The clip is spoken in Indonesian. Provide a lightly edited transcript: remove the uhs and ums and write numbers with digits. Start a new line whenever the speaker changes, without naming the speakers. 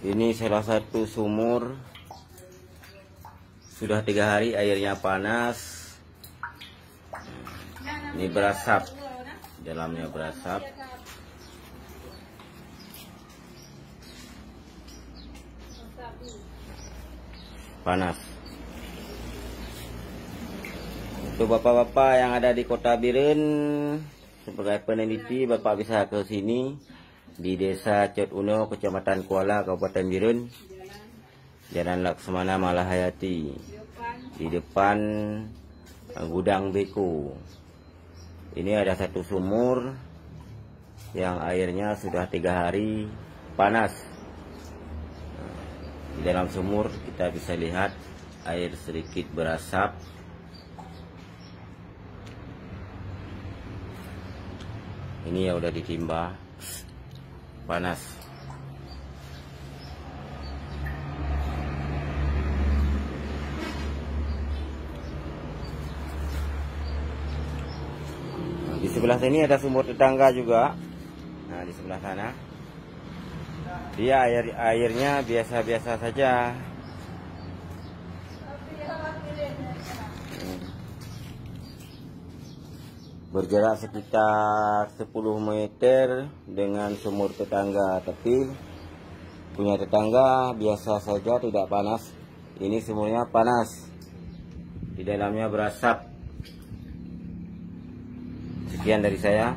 Ini salah satu sumur, sudah 3 hari airnya panas. Ini berasap, dalamnya berasap. Panas. Untuk bapak-bapak yang ada di Kota Biren, sebagai peneliti, bapak bisa ke sini di Desa Cot Uno, Kecamatan Kuala, Kabupaten Biren, Jalan Laksamana Malahayati, di depan gudang Beko. Ini ada satu sumur yang airnya sudah 3 hari panas. Di dalam sumur kita bisa lihat air sedikit berasap. Ini ya udah ditimba, panas. Di sebelah sini ada sumur tetangga juga. Nah, di sebelah sana dia airnya biasa-biasa saja. Berjarak sekitar 10 meter dengan sumur tetangga, tapi punya tetangga biasa saja, tidak panas. Ini sumurnya panas, di dalamnya berasap. Sekian dari saya.